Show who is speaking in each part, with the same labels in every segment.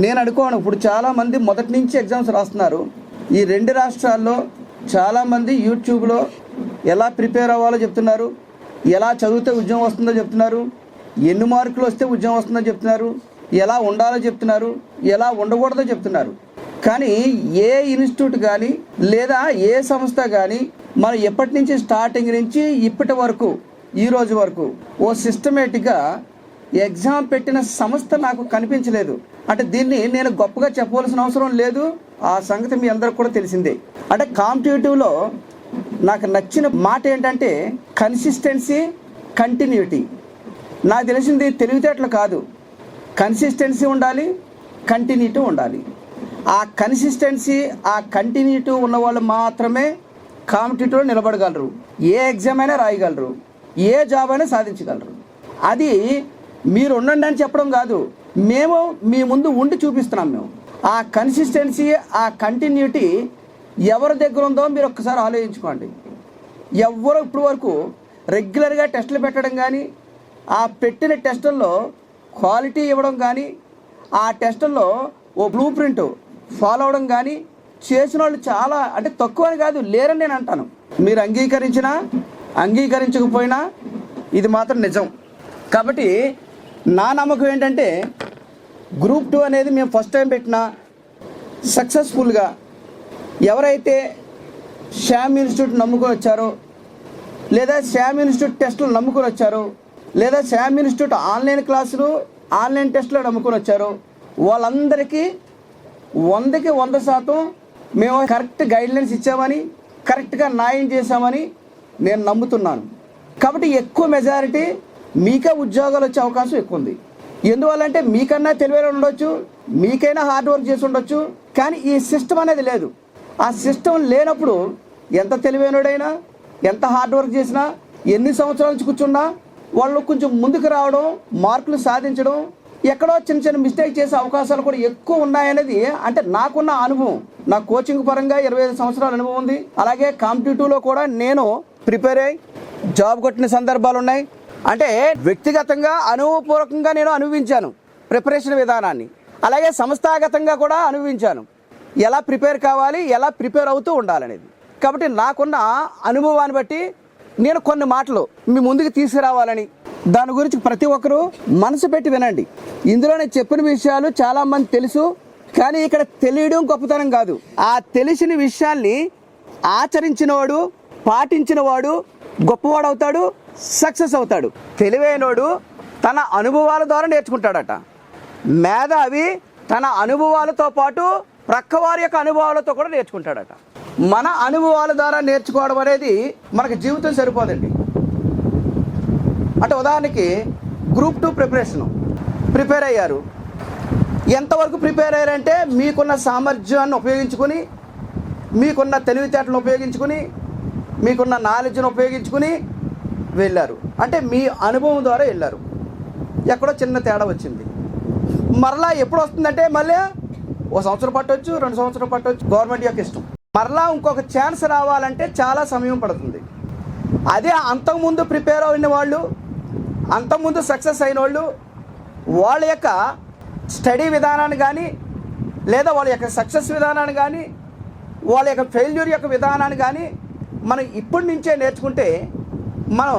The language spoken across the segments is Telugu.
Speaker 1: నేను అనుకోను. ఇప్పుడు చాలామంది మొదటి నుంచి ఎగ్జామ్స్ రాస్తున్నారు. ఈ 2 రాష్ట్రాల్లో చాలామంది యూట్యూబ్లో ఎలా ప్రిపేర్ అవ్వాలో చెప్తున్నారు, ఎలా చదివితే ఉద్యోగం వస్తుందో చెప్తున్నారు, ఎన్ని మార్కులు వస్తే ఉద్యోగం వస్తుందో చెప్తున్నారు, ఎలా ఉండాలో చెప్తున్నారు, ఎలా ఉండకూడదో చెప్తున్నారు. కానీ ఏ ఇన్స్టిట్యూట్ కానీ లేదా ఏ సంస్థ కానీ మనం ఎప్పటి నుంచి స్టార్టింగ్ నుంచి ఇప్పటి వరకు ఈ రోజు వరకు ఓ సిస్టమేటిక్గా ఎగ్జామ్ పెట్టిన సంస్థ నాకు కనిపించలేదు. అంటే దీన్ని నేను గొప్పగా చెప్పవలసిన అవసరం లేదు, ఆ సంగతి మీ అందరికి కూడా తెలిసిందే. అంటే కాంపిటేటివ్లో నాకు నచ్చిన మాట ఏంటంటే కన్సిస్టెన్సీ, కంటిన్యూటీ. నాకు తెలిసింది తెలివితేటలు కాదు, కన్సిస్టెన్సీ ఉండాలి, కంటిన్యూటీ ఉండాలి. ఆ కన్సిస్టెన్సీ, ఆ కంటిన్యూటీ ఉన్న వాళ్ళు మాత్రమే కాంపిటేటివ్లో నిలబడగలరు, ఏ ఎగ్జామ్ అయినా రాయగలరు, ఏ జాబ్ అయినా సాధించగలరు. అది మీరు ఉండండి అని చెప్పడం కాదు, మేము మీ ముందు ఉండి చూపిస్తున్నాం. మేము ఆ కన్సిస్టెన్సీ, ఆ కంటిన్యూటీ ఎవరి దగ్గర ఉందో మీరు ఒక్కసారి ఆలోచించుకోండి. ఎవరు ఇప్పటి వరకు రెగ్యులర్గా టెస్టులు పెట్టడం కానీ, ఆ పెట్టిన టెస్టుల్లో క్వాలిటీ ఇవ్వడం కానీ, ఆ టెస్టుల్లో ఓ బ్లూ ప్రింట్ ఫాలో అవడం కానీ చేసిన వాళ్ళు చాలా, అంటే తక్కువ అని కాదు, లేరని నేను అంటాను. మీరు అంగీకరించినా అంగీకరించకపోయినా ఇది మాత్రం నిజం. కాబట్టి నా నమ్మకం ఏంటంటే గ్రూప్ 2 అనేది మేము ఫస్ట్ టైం పెట్టినా సక్సెస్ఫుల్గా ఎవరైతే శ్యామ్ ఇన్స్టిట్యూట్ నమ్ముకొని వచ్చారో, లేదా శ్యామ్ ఇన్స్టిట్యూట్ టెస్టులు నమ్ముకొని వచ్చారో, లేదా శ్యామ్ ఇన్స్టిట్యూట్ ఆన్లైన్ క్లాసులు, ఆన్లైన్ టెస్టులు నమ్ముకొని వచ్చారో వాళ్ళందరికీ 100కి 100% మేము కరెక్ట్ గైడ్లైన్స్ ఇచ్చామని, కరెక్ట్గా న్యాయం చేశామని నేను నమ్ముతున్నాను. కాబట్టి ఎక్కువ మెజారిటీ మీకే ఉద్యోగాలు వచ్చే అవకాశం ఎక్కువ ఉంది. ఎందువల్లంటే మీకన్నా తెలివైన ఉండొచ్చు, మీకైనా హార్డ్ వర్క్ చేసి ఉండొచ్చు, కానీ ఈ సిస్టమ్ అనేది లేదు. ఆ సిస్టమ్ లేనప్పుడు ఎంత తెలివైనడైనా, ఎంత హార్డ్ వర్క్ చేసినా, ఎన్ని సంవత్సరాల నుంచి కూర్చున్నా వాళ్ళు కొంచెం ముందుకు రావడం, మార్కులు సాధించడం, ఎక్కడో చిన్న చిన్న మిస్టేక్ చేసే అవకాశాలు కూడా ఎక్కువ ఉన్నాయనేది అంటే నాకున్న అనుభవం. నా కోచింగ్ పరంగా 25 సంవత్సరాల అనుభవం ఉంది. అలాగే కాంపిటేటివ్లో కూడా నేను ప్రిపేర్ అయ్యి జాబ్ కొట్టిన సందర్భాలు ఉన్నాయి. అంటే వ్యక్తిగతంగా అనుభవపూర్వకంగా నేను అనుభవించాను ప్రిపరేషన్ విధానాన్ని, అలాగే సంస్థాగతంగా కూడా అనుభవించాను ఎలా ప్రిపేర్ కావాలి, ఎలా ప్రిపేర్ అవుతూ ఉండాలనేది. కాబట్టి నాకున్న అనుభవాన్ని బట్టి నేను కొన్ని మాటలు మీ ముందుకు తీసుకురావాలని, దాని గురించి ప్రతి ఒక్కరూ మనసు పెట్టి వినండి. ఇందులో నేను చెప్పిన విషయాలు చాలామంది తెలుసు, కానీ ఇక్కడ తెలియడం గొప్పతనం కాదు. ఆ తెలిసిన విషయాల్ని ఆచరించినవాడు, పాటించినవాడు గొప్పవాడు అవుతాడు, సక్సెస్ అవుతాడు. తెలివైనవాడు తన అనుభవాల ద్వారా నేర్చుకుంటాడట. మేధావి తన అనుభవాలతో పాటు ప్రక్కవారి యొక్క అనుభవాలతో కూడా నేర్చుకుంటాడట. మన అనుభవాల ద్వారా నేర్చుకోవడం అనేది మనకు జీవితం సరిపోదండి. అంటే ఉదాహరణకి గ్రూప్ 2 ప్రిపేర్ అయ్యారు. ఎంతవరకు ప్రిపేర్ అయ్యారంటే మీకున్న సామర్థ్యాన్ని ఉపయోగించుకొని, మీకున్న తెలివితేటలను ఉపయోగించుకొని, మీకున్న నాలెడ్జ్ను ఉపయోగించుకొని వెళ్ళారు. అంటే మీ అనుభవం ద్వారా వెళ్ళారు. ఎక్కడో చిన్న తేడా వచ్చింది. మరలా ఎప్పుడు వస్తుందంటే మళ్ళీ 1 సంవత్సరం పట్టవచ్చు, 2 సంవత్సరం పట్టవచ్చు, గవర్నమెంట్ యొక్క ఇష్టం. మరలా ఇంకొక ఛాన్స్ రావాలంటే చాలా సమయం పడుతుంది. అదే అంతకుముందు ప్రిపేర్ అయిన వాళ్ళు, అంతకుముందు సక్సెస్ అయిన వాళ్ళు, వాళ్ళ యొక్క స్టడీ విధానాన్ని కానీ, లేదా వాళ్ళ యొక్క సక్సెస్ విధానాన్ని కానీ, వాళ్ళ యొక్క ఫెయిల్యూర్ యొక్క విధానాన్ని కానీ మనం ఇప్పటి నుంచే నేర్చుకుంటే మనం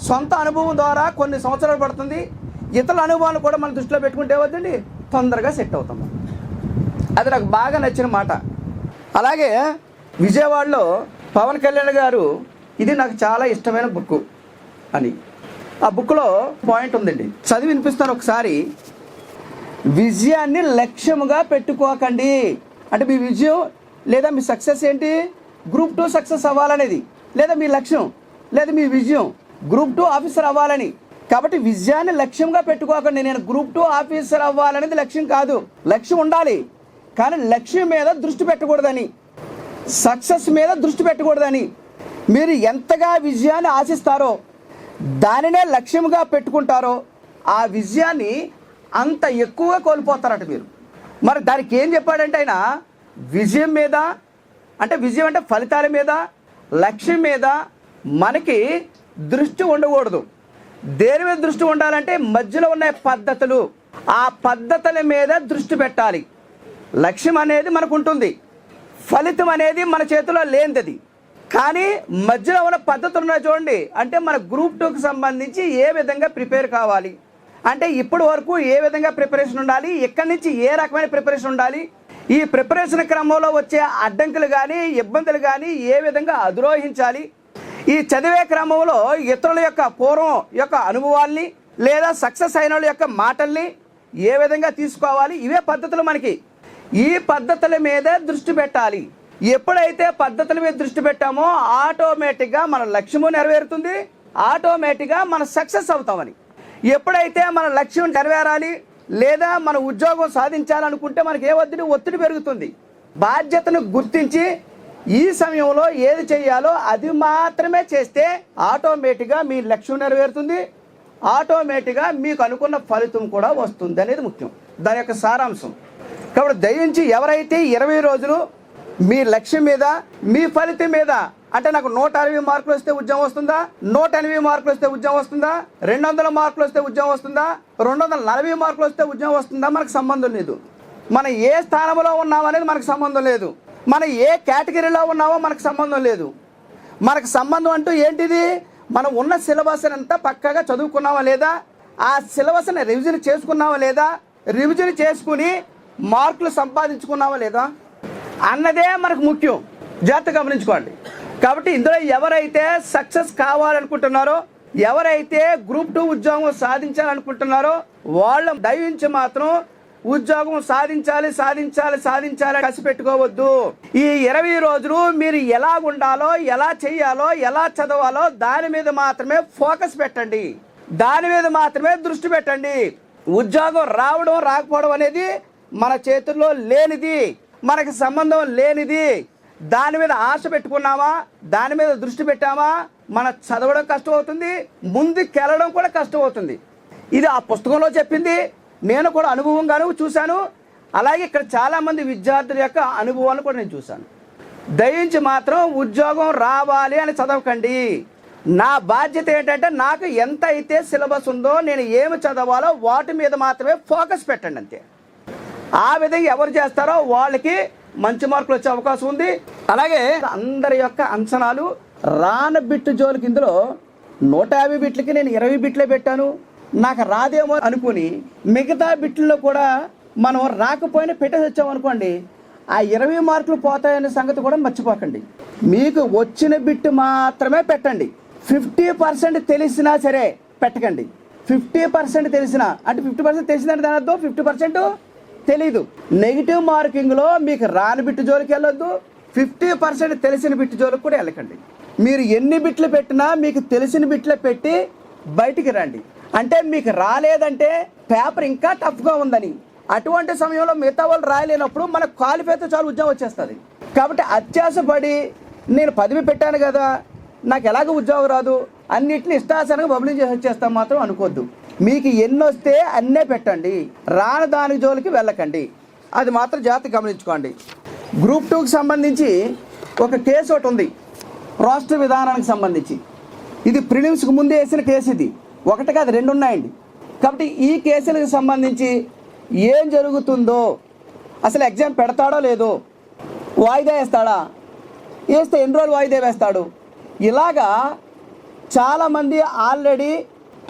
Speaker 1: సొంత అనుభవం ద్వారా కొన్ని సంవత్సరాలు పడుతుంది. ఇతరుల అనుభవాలు కూడా మనం దృష్టిలో పెట్టుకుంటే వద్దండి, తొందరగా సెట్ అవుతాము. అది నాకు బాగా నచ్చిన మాట. అలాగే విజయవాడలో పవన్ కళ్యాణ్ గారు, ఇది నాకు చాలా ఇష్టమైన బుక్ అని, ఆ బుక్లో పాయింట్ ఉందండి, చదివి వినిపిస్తాను ఒకసారి. విజయాన్ని లక్ష్యముగా పెట్టుకోకండి. అంటే మీ విజయం లేదా మీ సక్సెస్ ఏంటి? గ్రూప్ 2 సక్సెస్ అవ్వాలనేది, లేదా మీ లక్ష్యం, లేదా మీ విజయం గ్రూప్ 2 ఆఫీసర్ అవ్వాలని. కాబట్టి విజయాన్ని లక్ష్యంగా పెట్టుకోకండి. నేను గ్రూప్ 2 ఆఫీసర్ అవ్వాలనేది లక్ష్యం కాదు. లక్ష్యం ఉండాలి, కానీ లక్ష్యం మీద దృష్టి పెట్టకూడదని, సక్సెస్ మీద దృష్టి పెట్టకూడదని. మీరు ఎంతగా విజయాన్ని ఆశిస్తారో, దానినే లక్ష్యంగా పెట్టుకుంటారో, ఆ విజయాన్ని అంత ఎక్కువగా కోల్పోతారట మీరు. మరి దానికి ఏం చెప్పాడంటే ఆయన, విజయం మీద, అంటే విజయం అంటే ఫలితాల మీద, లక్ష్యం మీద మనకి దృష్టి ఉండకూడదు. దేని మీద దృష్టి ఉండాలంటే మధ్యలో ఉన్న పద్ధతులు, ఆ పద్ధతుల మీద దృష్టి పెట్టాలి. లక్ష్యం అనేది మనకు ఉంటుంది, ఫలితం అనేది మన చేతిలో లేనిది. కానీ మధ్యలో ఉన్న పద్ధతులు ఉన్నాయి చూడండి. అంటే మన గ్రూప్ 2కి సంబంధించి ఏ విధంగా ప్రిపేర్ కావాలి, అంటే ఇప్పటి వరకు ఏ విధంగా ప్రిపరేషన్ ఉండాలి, ఎక్కడి నుంచి ఏ రకమైన ప్రిపరేషన్ ఉండాలి, ఈ ప్రిపరేషన్ క్రమంలో వచ్చే అడ్డంకులు కానీ ఇబ్బందులు కానీ ఏ విధంగా అధిరోహించాలి, ఈ చదివే క్రమంలో ఇతరుల యొక్క పూర్వం యొక్క అనుభవాల్ని లేదా సక్సెస్ అయిన వాళ్ళ యొక్క మాటల్ని ఏ విధంగా తీసుకోవాలి, ఇవే పద్ధతులు మనకి. ఈ పద్ధతుల మీద దృష్టి పెట్టాలి. ఎప్పుడైతే పద్ధతుల మీద దృష్టి పెట్టామో ఆటోమేటిక్గా మన లక్ష్యము నెరవేరుతుంది, ఆటోమేటిక్గా మన సక్సెస్ అవుతామని. ఎప్పుడైతే మన లక్ష్యం నెరవేరాలి లేదా మన ఉద్యోగం సాధించాలనుకుంటే మనకి ఒత్తిడి పెరుగుతుంది. బాధ్యతను గుర్తించి ఈ సమయంలో ఏది చేయాలో అది మాత్రమే చేస్తే ఆటోమేటిక్గా మీ లక్ష్యం నెరవేరుతుంది, ఆటోమేటిక్గా మీకు అనుకున్న ఫలితం కూడా వస్తుంది అనేది ముఖ్యం, దాని యొక్క సారాంశం. కాబట్టి దయించి ఎవరైతే 20 రోజులు మీ లక్ష్యం మీద మీ ఫలితం మీద, అంటే నాకు 160 మార్కులు వస్తే ఉద్యోగం వస్తుందా, 180 మార్కులు వస్తే ఉద్యోగం వస్తుందా, 200 మార్కులు వస్తే ఉద్యోగం వస్తుందా, 240 మార్కులు వస్తే ఉద్యోగం వస్తుందా, మనకు సంబంధం లేదు. మనం ఏ స్థానంలో ఉన్నామనేది మనకు సంబంధం లేదు, మనం ఏ కేటగిరీలో ఉన్నామో మనకు సంబంధం లేదు. మనకు సంబంధం అంటూ ఏంటిది, మనం ఉన్న సిలబస్ అంతా పక్కగా చదువుకున్నామా లేదా, ఆ సిలబస్ని రివిజన్ చేసుకున్నామా లేదా, రివిజన్ చేసుకుని మార్కులు సంపాదించుకున్నామా లేదా అన్నదే మనకు ముఖ్యం. జాగ్రత్తగా గమనించుకోండి. కాబట్టి ఇందులో ఎవరైతే సక్సెస్ కావాలనుకుంటున్నారో, ఎవరైతే గ్రూప్ 2 ఉద్యోగం సాధించాలనుకుంటున్నారో వాళ్ళు దయించి మాత్రం ఉద్యోగం సాధించాలి సాధించాలి సాధించాలి కసి పెట్టుకోవద్దు. ఈ 20 రోజులు మీరు ఎలా ఉండాలో, ఎలా చెయ్యాలో, ఎలా చదవాలో దాని మీద మాత్రమే ఫోకస్ పెట్టండి, దాని మీద మాత్రమే దృష్టి పెట్టండి. ఉద్యోగం రావడం రాకపోవడం అనేది మన చేతుల్లో లేనిది, మనకి సంబంధం లేనిది. దాని మీద ఆశ పెట్టుకున్నామా, దాని మీద దృష్టి పెట్టామా, మన చదవడం కష్టం అవుతుంది, ముందుకెళ్ళడం కూడా కష్టం అవుతుంది. ఇది ఆ పుస్తకంలో చెప్పింది, నేను కూడా అనుభవంగాను చూశాను. అలాగే ఇక్కడ చాలామంది విద్యార్థుల యొక్క అనుభవాలను కూడా నేను చూశాను. దయించి మాత్రం ఉద్యోగం రావాలి అని చదవకండి. నా బాధ్యత ఏంటంటే నాకు ఎంత అయితే సిలబస్ ఉందో, నేను ఏమి చదవాలో వాటి మీద మాత్రమే ఫోకస్ పెట్టండి అంతే. ఆ విధంగా ఎవరు చేస్తారో వాళ్ళకి మంచి మార్కులు వచ్చే అవకాశం ఉంది. అలాగే అందరి యొక్క అంచనాలు రాన బిట్టు జోలికి ఇందులో 150 బిట్లకి నేను 20 బిట్లే పెట్టాను, నాకు రాదేమో అనుకుని మిగతా బిట్లలో కూడా మనం రాకపోయినా పెట్టేసి వచ్చామనుకోండి, ఆ 20 మార్కులు పోతాయనే సంగతి కూడా మర్చిపోకండి. మీకు వచ్చిన బిట్టు మాత్రమే పెట్టండి. 50% తెలిసినా సరే పెట్టకండి. 50% తెలిసినా అంటే 50% తెలిసిందంటే దాని అర్థం 50% తెలీదు. నెగిటివ్ మార్కింగ్లో మీకు రాని బిట్టు జోలికి వెళ్ళొద్దు, 50% తెలిసిన బిట్టు జోలికి కూడా వెళ్ళకండి. మీరు ఎన్ని బిట్లు పెట్టినా మీకు తెలిసిన బిట్లే పెట్టి బయటికి రండి. అంటే మీకు రాలేదంటే పేపర్ ఇంకా టఫ్గా ఉందని, అటువంటి సమయంలో మిగతా వాళ్ళు రాయలేనప్పుడు మనకు క్వాలిఫైతో చాలు ఉద్యోగం వచ్చేస్తుంది. కాబట్టి అత్యాసపడి నేను పదవి పెట్టాను కదా, నాకు ఎలాగో ఉద్యోగం రాదు, అన్నిటిని ఇష్టాసనంగా బబులింగ్ చేసి వచ్చేస్తాం మాత్రం అనుకోవద్దు. మీకు ఎన్ని వస్తే అన్నే పెట్టండి, రాని దాని జోలికి వెళ్ళకండి. అది మాత్రం జాగ్రత్తగా గమనించుకోండి. గ్రూప్ 2కి సంబంధించి ఒక కేసు ఒకటి ఉంది, రాష్ట్ర విధానానికి సంబంధించి. ఇది ప్రిలిమ్స్కి ముందే వేసిన కేసు, ఇది ఒకటి కాదు 2 ఉన్నాయండి. కాబట్టి ఈ కేసులకు సంబంధించి ఏం జరుగుతుందో, అసలు ఎగ్జామ్ పెడతాడో లేదో, వాయిదా వేస్తాడా, వేస్తే ఎన్ని రోజులు వాయిదా వేస్తాడు, ఇలాగా చాలామంది ఆల్రెడీ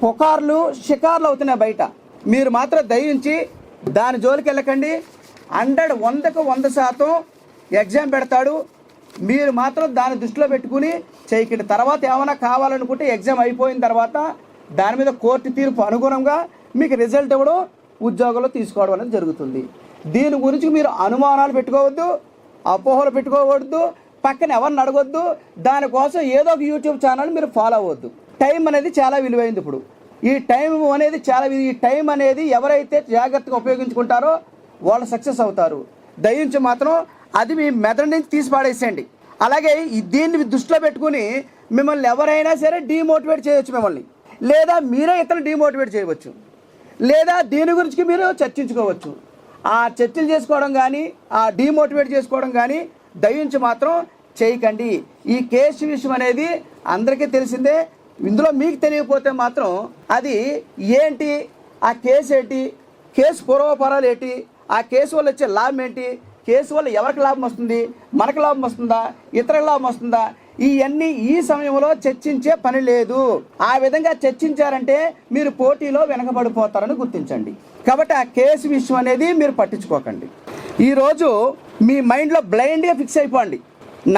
Speaker 1: పుకార్లు షికార్లు అవుతున్నాయి బయట. మీరు మాత్రం దయించి దాని జోలికి వెళ్ళకండి. 100% ఎగ్జామ్ పెడతాడు, మీరు మాత్రం దాన్ని దృష్టిలో పెట్టుకుని చేయకండి. తర్వాత ఏమైనా కావాలనుకుంటే ఎగ్జామ్ అయిపోయిన తర్వాత దాని మీద కోర్టు తీర్పు అనుగుణంగా మీకు రిజల్ట్ ఇవ్వడం, ఉద్యోగంలో తీసుకోవడం అనేది జరుగుతుంది. దీని గురించి మీరు అనుమానాలు పెట్టుకోవద్దు, అపోహలు పెట్టుకోవద్దు, పక్కన ఎవరిని అడగొద్దు. దానికోసం ఏదో ఒక యూట్యూబ్ ఛానల్ మీరు ఫాలో అవ్వద్దు. టైం అనేది చాలా విలువైంది. ఇప్పుడు ఈ టైం అనేది ఈ టైం అనేది ఎవరైతే జాగ్రత్తగా ఉపయోగించుకుంటారో వాళ్ళు సక్సెస్ అవుతారు. దయించి మాత్రం అది మీ మెదడు నుంచి తీసి పాడేసేయండి. అలాగే దీన్ని దృష్టిలో పెట్టుకుని మిమ్మల్ని ఎవరైనా సరే డీమోటివేట్ చేయవచ్చు మిమ్మల్ని, లేదా మీరే ఇతరులు డీమోటివేట్ చేయవచ్చు, లేదా దీని గురించి మీరు చర్చించుకోవచ్చు. ఆ చర్చలు చేసుకోవడం కానీ, ఆ డీమోటివేట్ చేసుకోవడం కానీ దయించి మాత్రం చేయకండి. ఈ కేసు విషయం అనేది అందరికీ తెలిసిందే. ఇందులో మీకు తెలియకపోతే మాత్రం అది ఏంటి, ఆ కేసు ఏంటి, కేసు పూర్వపరాలు ఏంటి, ఆ కేసు వల్ల వచ్చే లాభం ఏంటి, కేసు వల్ల ఎవరికి లాభం వస్తుంది, మనకు లాభం వస్తుందా, ఇతరులకు లాభం వస్తుందా, ఇవన్నీ ఈ సమయంలో చర్చించే పని లేదు. ఆ విధంగా చర్చించారంటే మీరు పోటీలో వెనకబడిపోతారని గుర్తించండి. కాబట్టి ఆ కేసు విషయం అనేది మీరు పట్టించుకోకండి. ఈరోజు మీ మైండ్లో బ్లైండ్గా ఫిక్స్ అయిపోండి.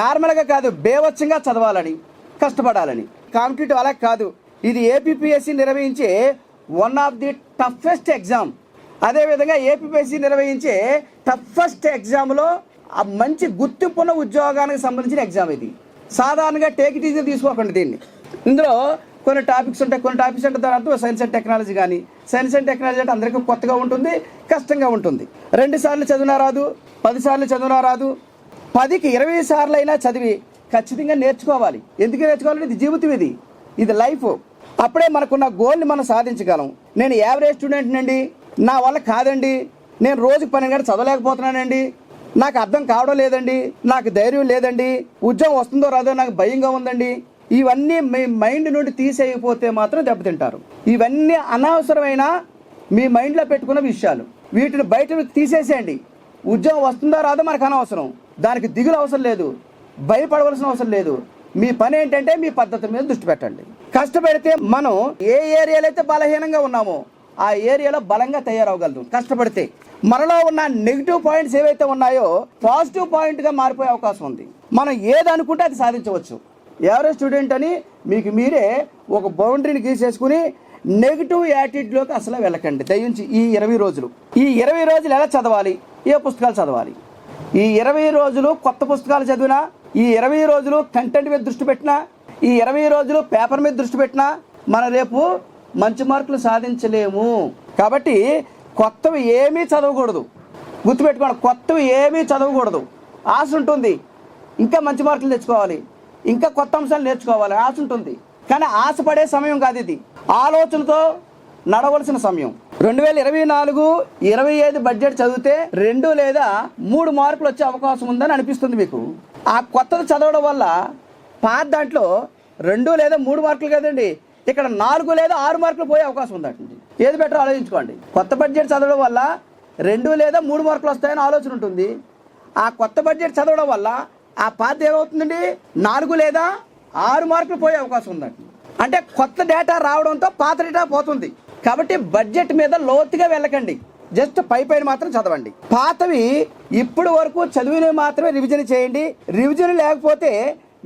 Speaker 1: నార్మల్గా కాదు, బేవచ్చంగా చదవాలని, కష్టపడాలని. కాంపిటేటివ్ అలా కాదు. ఇది ఏపీపీఎస్సీ నిర్వహించే one of the toughest exam. అదేవిధంగా ఏపీపీఎస్సీ నిర్వహించే టఫెస్ట్ ఎగ్జామ్లో మంచి గుర్తింపున్న ఉద్యోగానికి సంబంధించిన ఎగ్జామ్ ఇది. సాధారణంగా టేక్ ఇట్ ఈజీ తీసుకోకండి దీన్ని. ఇందులో కొన్ని టాపిక్స్ ఉంటాయి. కొన్ని టాపిక్స్ అంటే దాని అర్థం సైన్స్ అండ్ టెక్నాలజీ. కానీ సైన్స్ అండ్ టెక్నాలజీ అంటే అందరికీ కొత్తగా ఉంటుంది, కష్టంగా ఉంటుంది. 2 సార్లు చదివినా రాదు, 10 సార్లు చదివినా రాదు. 10కి 20 సార్లు అయినా చదివి ఖచ్చితంగా నేర్చుకోవాలి. ఎందుకు నేర్చుకోవాలంటే ఇది జీవితం, ఇది లైఫ్. అప్పుడే మనకున్న గోల్ని మనం సాధించగలం. నేను యావరేజ్ స్టూడెంట్ అండి, నా వల్ల కాదండి, నేను రోజుకు 12 గంటలు చదవలేకపోతున్నానండి, నాకు అర్థం కావడం లేదండి, నాకు ధైర్యం లేదండి, ఉద్యోగం వస్తుందో రాదో నాకు భయంగా ఉందండి, ఇవన్నీ మీ మైండ్ నుండి తీసేయకపోతే మాత్రం దెబ్బతింటారు. ఇవన్నీ అనవసరమైన మీ మైండ్లో పెట్టుకున్న విషయాలు. వీటిని బయట తీసేసేయండి. ఉద్యోగం వస్తుందో రాదో మనకు అనవసరం, దానికి దిగులు అవసరం లేదు, భయపడవలసిన అవసరం లేదు. మీ పని ఏంటంటే మీ పద్ధతి మీద దృష్టి పెట్టండి. కష్టపడితే మనం ఏ ఏరియాలో అయితే బలహీనంగా ఉన్నామో ఆ ఏరియాలో బలంగా తయారవగలదు. కష్టపడితే మనలో ఉన్న నెగిటివ్ పాయింట్స్ ఏవైతే ఉన్నాయో పాజిటివ్ పాయింట్గా మారిపోయే అవకాశం ఉంది. మనం ఏది అనుకుంటే అది సాధించవచ్చు. ఎవరెస్ట్ స్టూడెంట్ అని మీకు మీరే ఒక బౌండరీని గీసేసుకుని నెగిటివ్ యాటిట్యూడ్లోకి అసలు వెళ్ళకండి దయించి. ఈ 20 రోజులు ఎలా చదవాలి, ఏ పుస్తకాలు చదవాలి, ఈ 20 రోజులు కొత్త పుస్తకాలు చదివినా, ఈ 20 రోజులు కంటెంట్ మీద దృష్టి పెట్టినా, ఈ 20 రోజులు పేపర్ మీద దృష్టి పెట్టినా మనం రేపు మంచి మార్కులు సాధించలేము. కాబట్టి కొత్తవి ఏమీ చదవకూడదు. గుర్తుపెట్టుకోండి, కొత్తవి ఏమీ చదవకూడదు. ఆశ ఉంటుంది, ఇంకా మంచి మార్కులు తెచ్చుకోవాలి, ఇంకా కొత్త అంశాలు నేర్చుకోవాలి, ఆశ ఉంటుంది. కానీ ఆశపడే సమయం కాదు ఇది, ఆలోచనతో నడవలసిన సమయం. 2024-25 బడ్జెట్ చదివితే 2 లేదా 3 మార్కులు వచ్చే అవకాశం ఉందని అనిపిస్తుంది మీకు. ఆ కొత్తది చదవడం వల్ల పాత దాంట్లో 2 లేదా 3 మార్కులు కదండి, ఇక్కడ 4 లేదా 6 మార్కులు పోయే అవకాశం ఉందండి. ఏది బెటర్ ఆలోచించుకోండి. కొత్త బడ్జెట్ చదవడం వల్ల 2 లేదా 3 మార్కులు వస్తాయని ఆలోచన ఉంటుంది. ఆ కొత్త బడ్జెట్ చదవడం వల్ల ఆ పాత ఏమవుతుందండి, 4 లేదా 6 మార్కులు పోయే అవకాశం ఉందండి. అంటే కొత్త డేటా రావడంతో పాత డేటా పోతుంది. కాబట్టి బడ్జెట్ మీద లోతుగా వెళ్ళకండి, జస్ట్ పైన మాత్రం చదవండి. పాతవి ఇప్పుడు వరకు చదివినవి మాత్రమే రివిజన్ చేయండి. రివిజన్ లేకపోతే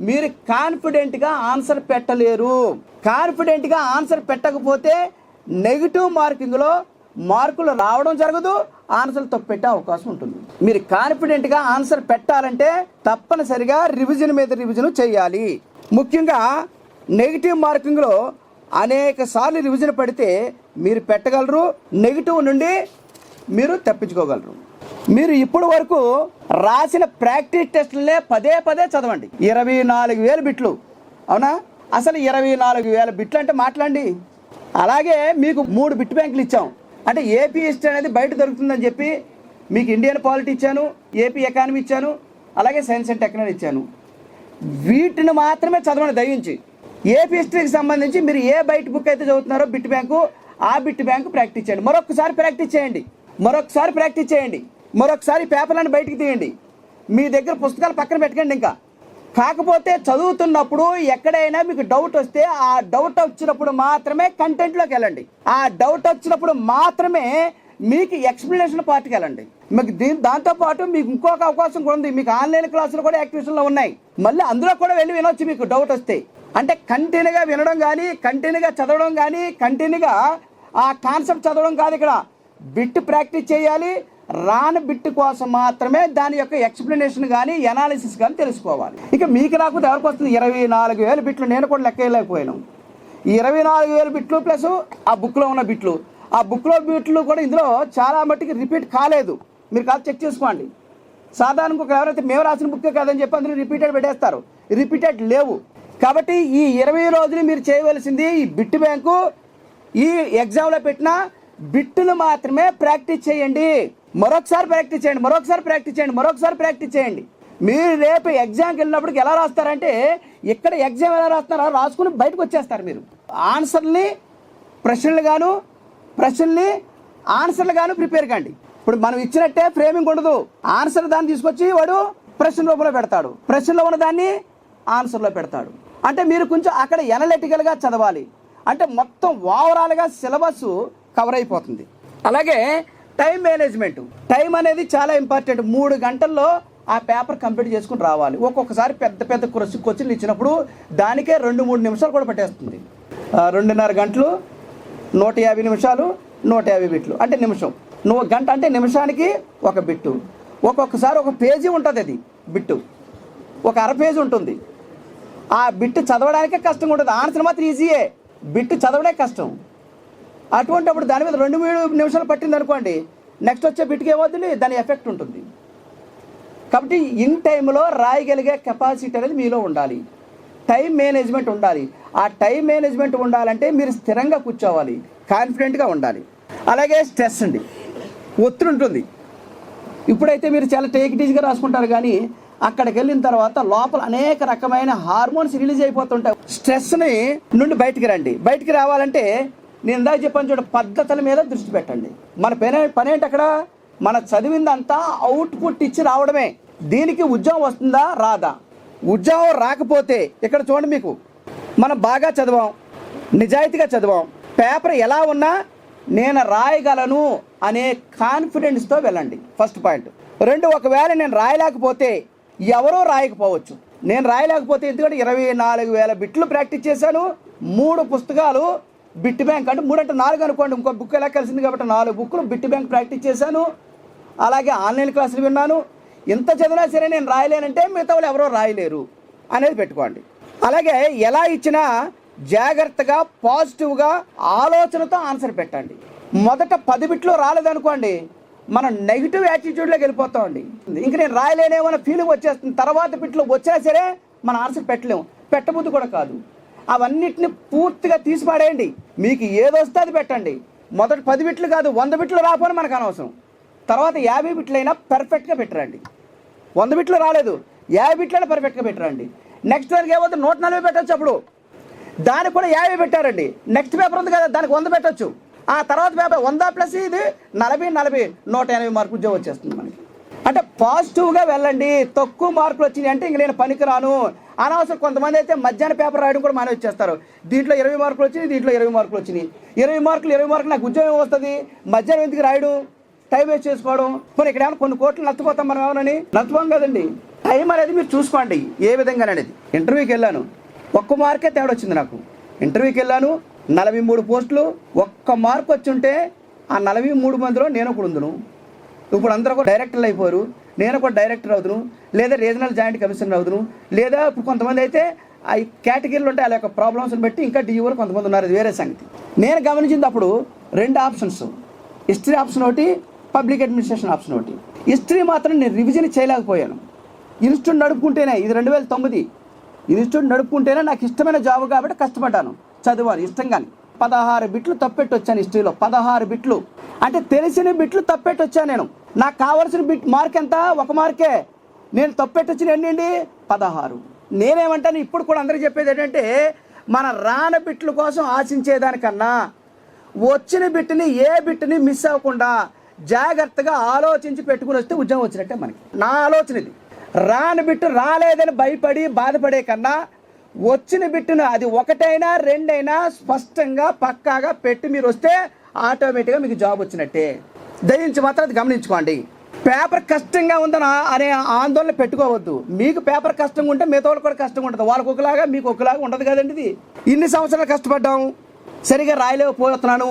Speaker 1: మీరు కాన్ఫిడెంట్గా ఆన్సర్ పెట్టలేరు. కాన్ఫిడెంట్గా ఆన్సర్ పెట్టకపోతే నెగిటివ్ మార్కింగ్లో మార్కులు రావడం జరగదు, ఆన్సర్లు తప్పు పెట్టే అవకాశం ఉంటుంది. మీరు కాన్ఫిడెంట్గా ఆన్సర్ పెట్టాలంటే తప్పనిసరిగా రివిజన్ మీద రివిజన్ చేయాలి. ముఖ్యంగా నెగిటివ్ మార్కింగ్లో అనేక సార్లు రివిజన్ పడితే మీరు పెట్టగలరు, నెగిటివ్ నుండి మీరు తప్పించుకోగలరు. మీరు ఇప్పుడు వరకు రాసిన ప్రాక్టీస్ టెస్టులనే పదే చదవండి. 24,000 బిట్లు, అవునా? అసలు 24,000 బిట్లు అంటే మాట్లాడండి. అలాగే మీకు 3 బిట్ బ్యాంకులు ఇచ్చాం. అంటే ఏపీ హిస్టరీ అనేది బయట దొరుకుతుందని చెప్పి మీకు ఇండియన్ పాలిటీ ఇచ్చాను, ఏపీ ఎకానమీ ఇచ్చాను, అలాగే సైన్స్ అండ్ టెక్నాలజీ ఇచ్చాను. వీటిని మాత్రమే చదవండి దయించి. ఏపీ హిస్టరీకి సంబంధించి మీరు ఏ బయట బుక్ అయితే చదువుతున్నారో బిట్ బ్యాంకు, ఆ బిట్ బ్యాంకు ప్రాక్టీస్ చేయండి. మరొకసారి ప్రాక్టీస్ చేయండి. మరొకసారి పేపర్లను బయటికి తీయండి. మీ దగ్గర పుస్తకాలు పక్కన పెట్టకండి. ఇంకా కాకపోతే చదువుతున్నప్పుడు ఎక్కడైనా మీకు డౌట్ వస్తే ఆ డౌట్ వచ్చినప్పుడు మాత్రమే కంటెంట్లోకి వెళ్ళండి. ఆ డౌట్ వచ్చినప్పుడు మాత్రమే మీకు ఎక్స్ప్లెనేషన్ పార్ట్కి వెళ్ళండి. మీకు దాంతోపాటు మీకు ఇంకొక అవకాశం కూడా ఉంది. మీకు ఆన్లైన్ క్లాసులు కూడా యాక్టివేషన్లో ఉన్నాయి. మళ్ళీ అందులో కూడా వెళ్ళి వినొచ్చు మీకు డౌట్ వస్తే. అంటే కంటిన్యూగా వినడం కానీ, కంటిన్యూగా చదవడం కానీ, కంటిన్యూగా ఆ కాన్సెప్ట్ చదవడం కాదు. ఇక్కడ బిట్ ప్రాక్టీస్ చేయాలి. రాని బిట్ కోసం మాత్రమే దాని యొక్క ఎక్స్ప్లెనేషన్ కానీ, ఎనాలిసిస్ కానీ తెలుసుకోవాలి. ఇక మీకు నాకు ఎవరికి వస్తుంది 24,000 బిట్లు. నేను కూడా లెక్క వేయలేకపోయాను. 24,000 బిట్లు ప్లస్ ఆ బుక్లో ఉన్న బిట్లు. ఆ బుక్లో బిట్లు కూడా ఇందులో చాలా మట్టుకి రిపీట్ కాలేదు. మీరు కాదు చెక్ చేసుకోండి. సాధారణంగా ఎవరైతే మేము రాసిన బుక్కే కాదని చెప్పి అందరూ రిపీటెడ్ పెట్టేస్తారు. రిపీటెడ్ లేవు. కాబట్టి ఈ 20 రోజులు మీరు చేయవలసింది ఈ బిట్ బ్యాంకు, ఈ ఎగ్జామ్లో పెట్టిన బిట్టులు మాత్రమే ప్రాక్టీస్ చేయండి. మరొకసారి ప్రాక్టీస్ చేయండి. మీరు రేపు ఎగ్జామ్కి వెళ్ళినప్పటికి ఎలా రాస్తారంటే, ఇక్కడ ఎగ్జామ్ ఎలా రాస్తారో రాసుకుని బయటకు వచ్చేస్తారు. మీరు ఆన్సర్ని ప్రశ్నలు గాను, ప్రశ్నల్ని ఆన్సర్లు గాను ప్రిపేర్ కండి. ఇప్పుడు మనం ఇచ్చినట్టే ఫ్రేమింగ్ ఉండదు. ఆన్సర్ దాన్ని తీసుకొచ్చి వాడు ప్రశ్న రూపంలో పెడతాడు, ప్రశ్నలో ఉన్న దాన్ని ఆన్సర్లో పెడతాడు. అంటే మీరు కొంచెం అక్కడ ఎనలిటికల్గా చదవాలి. అంటే మొత్తం ఓవరాల్గా సిలబస్ కవర్ అయిపోతుంది. అలాగే టైం మేనేజ్మెంట్, టైం అనేది చాలా ఇంపార్టెంట్. 3 గంటల్లో ఆ పేపర్ కంప్లీట్ చేసుకుని రావాలి. ఒక్కొక్కసారి పెద్ద పెద్ద క్వశ్చన్లు ఇచ్చినప్పుడు దానికే 2-3 నిమిషాలు కూడా పట్టేస్తుంది. 2.5 గంటలు 150 నిమిషాలు 150 బిట్లు అంటే నిమిషం. గంట అంటే నిమిషానికి ఒక బిట్టు. ఒక్కొక్కసారి ఒక పేజీ ఉంటుంది, అది బిట్టు ఒక అర పేజీ ఉంటుంది. ఆ బిట్టు చదవడానికే కష్టంగా ఉంటుంది. ఆన్సర్ మాత్రం ఈజీయే, బిట్టు చదవడే కష్టం. అటువంటిప్పుడు దాని మీద 2-3 నిమిషాలు పట్టింది అనుకోండి, నెక్స్ట్ వచ్చే బిట్కి ఏమవుతుంది, దాని ఎఫెక్ట్ ఉంటుంది. కాబట్టి ఇన్ టైంలో రాయగలిగే కెపాసిటీ అనేది మీలో ఉండాలి. టైం మేనేజ్మెంట్ ఉండాలి. ఆ టైం మేనేజ్మెంట్ ఉండాలంటే మీరు స్థిరంగా కూర్చోవాలి, కాన్ఫిడెంట్గా ఉండాలి. అలాగే స్ట్రెస్ అండి, ఒత్తిడి ఉంటుంది. ఇప్పుడైతే మీరు చాలా టేక్ ఇట్ ఈజీగా రాసుకుంటారు, కానీ అక్కడికి వెళ్ళిన తర్వాత లోపల అనేక రకమైన హార్మోన్స్ రిలీజ్ అయిపోతుంటాయి. స్ట్రెస్ని నుండి బయటికి రండి. బయటికి రావాలంటే నేను ఇందాక చెప్పాను చూడ, పద్ధతుల మీద దృష్టి పెట్టండి. మన పని ఏంటి, అక్కడ మన చదివిందంతా అవుట్పుట్ ఇచ్చి రావడమే. దీనికి ఉద్యోగం వస్తుందా రాదా? ఉద్యోగం రాకపోతే ఇక్కడ చూడండి, మీకు మనం బాగా చదివాం, నిజాయితీగా చదివాం, పేపర్ ఎలా ఉన్నా నేను రాయగలను అనే కాన్ఫిడెన్స్తో వెళ్ళండి. First point. 2, ఒకవేళ నేను రాయలేకపోతే ఎవరో రాయకపోవచ్చు. నేను రాయలేకపోతే ఎందుకంటే 24,000 బిట్లు ప్రాక్టీస్ చేశాను. 3 పుస్తకాలు బిట్ బ్యాంక్, అంటే 3 అంటే 4 అనుకోండి, ఇంకో బుక్ ఎలా కలిసింది కాబట్టి 4 బుక్లు బిట్ బ్యాంక్ ప్రాక్టీస్ చేశాను. అలాగే ఆన్లైన్ క్లాసులు విన్నాను. ఎంత చదివినా సరే నేను రాయలేనంటే మిగతా వాళ్ళు ఎవరో రాయలేరు అనేది పెట్టుకోండి. అలాగే ఎలా ఇచ్చినా జాగ్రత్తగా పాజిటివ్గా ఆలోచనతో ఆన్సర్ పెట్టండి. మొదట 10 బిట్లు రాలేదనుకోండి, మనం నెగిటివ్ యాటిట్యూడ్లోకి వెళ్ళిపోతామండి. ఇంక నేను రాయలేనేమో అన్న ఫీలింగ్ వచ్చేస్తుంది. తర్వాత బిట్లు వచ్చినా సరే మన ఆన్సర్ పెట్టలేము, పెట్టబుద్ధి కూడా కాదు. అవన్నిటిని పూర్తిగా తీసి పడేయండి. మీకు ఏదొస్తే అది పెట్టండి. మొదటి 10 బిట్లు కాదు, 100 బిట్లు రాకపోయినా మనకు అనవసరం. తర్వాత 50 బిట్లైనా పర్ఫెక్ట్గా పెట్టరండి. 100 బిట్లు రాలేదు, 50 బిట్లైనా పర్ఫెక్ట్గా పెట్టరండి. నెక్స్ట్ దానికి ఏమవుతుంది, 140 పెట్టచ్చు. అప్పుడు దానికి కూడా 50 పెట్టారండి. నెక్స్ట్ పేపర్ ఉంది కదా, దానికి 100 పెట్టచ్చు. ఆ తర్వాత పేపర్ 100 ప్లస్ ఇది 40, 180 మార్కులు ఉద్యోగం వచ్చేస్తుంది మనకి. అంటే పాజిటివ్గా వెళ్ళండి. తక్కువ మార్కులు వచ్చినాయి అంటే ఇంక నేను పనికిరాను అనవసరం. కొంతమంది అయితే మధ్యాహ్నం పేపర్ రాయడం కూడా మానే వచ్చేస్తారు. దీంట్లో 20 మార్కులు వచ్చినాయి, దీంట్లో 20 మార్కులు వచ్చినాయి. 20 మార్కులు నాకు ఉద్యోగం వస్తుంది, మధ్యాహ్నం ఎందుకు రాయడం, టైం వేస్ట్ చేసుకోవడం. కొన్ని ఇక్కడ ఏమైనా కొన్ని కోట్లు నష్టపోతాం మనం, ఏమనని నష్టపోం కదండి. టైం అనేది మీరు చూసుకోండి ఏ విధంగా అనేది. ఇంటర్వ్యూకి వెళ్ళాను, 1 మార్కే తేడా వచ్చింది నాకు. ఇంటర్వ్యూకి వెళ్ళాను, 43 పోస్టులు, 1 మార్కు వచ్చి ఉంటే ఆ 43 మందిలో నేను కూడా ఉందును. ఇప్పుడు అందరూ కూడా డైరెక్టర్లు అయిపోరు, నేను కూడా డైరెక్టర్ అవుతును, లేదా రీజనల్ జాయింట్ కమిషనర్ అవుతును, లేదా ఇప్పుడు కొంతమంది అయితే ఆ కేటగిరీలు ఉంటే వాళ్ళ యొక్క ప్రాబ్లమ్స్ని బట్టి ఇంకా డియూలు కొంతమంది ఉన్నారు, అది వేరే సంగతి. నేను గమనించింది అప్పుడు 2 ఆప్షన్స్, హిస్టరీ ఆప్షన్ ఒకటి, పబ్లిక్ అడ్మినిస్ట్రేషన్ ఆప్షన్ ఒకటి. హిస్టరీ మాత్రం నేను రివిజన్ చేయలేకపోయాను. ఇన్స్టిట్యూట్ నడుపుకుంటేనే, ఇది 2009, ఇన్స్టిట్యూట్ నడుపుకుంటేనే నాకు ఇష్టమైన జాబ్ కాబట్టి కష్టపడ్డాను, చదివాను ఇష్టంగానే. 16 బిట్లు తప్పెట్టి వచ్చాను హిస్టరీలో. 16 బిట్లు అంటే తెలిసిన బిట్లు తప్పెట్టి వచ్చాను నేను. నాకు కావాల్సిన బిట్ మార్క్ ఎంత, 1 మార్కే. నేను తప్పెట్టి వచ్చిన ఎన్నండి, 16. నేనేమంటాను ఇప్పుడు కూడా అందరికీ చెప్పేది ఏంటంటే, మన రాని బిట్ల కోసం ఆశించేదానికన్నా వచ్చిన బిట్టుని ఏ బిట్టుని మిస్ అవ్వకుండా జాగ్రత్తగా ఆలోచించి పెట్టుకుని వస్తే ఉద్యోగం వచ్చినట్టే మనకి. నా ఆలోచన ఇది. రాని బిట్టు రాలేదని భయపడి బాధపడే కన్నా వచ్చిన బిట్టును అది 1అయినా 2అయినా స్పష్టంగా పక్కాగా పెట్టి మీరు వస్తే ఆటోమేటిక్గా మీకు జాబ్ వచ్చినట్టే. దయించి మాత్రం అది గమనించుకోండి. పేపర్ కష్టంగా ఉందని అనే ఆందోళన పెట్టుకోవద్దు. మీకు పేపర్ కష్టంగా ఉంటే మిగతా వాళ్ళు కూడా కష్టంగా ఉంటుంది. వాళ్ళకి ఒకలాగా మీకు ఒకలాగా ఉండదు కదండి. ఇది ఇన్ని సంవత్సరాలు కష్టపడ్డాం, సరిగా రాయలేకపోతున్నాను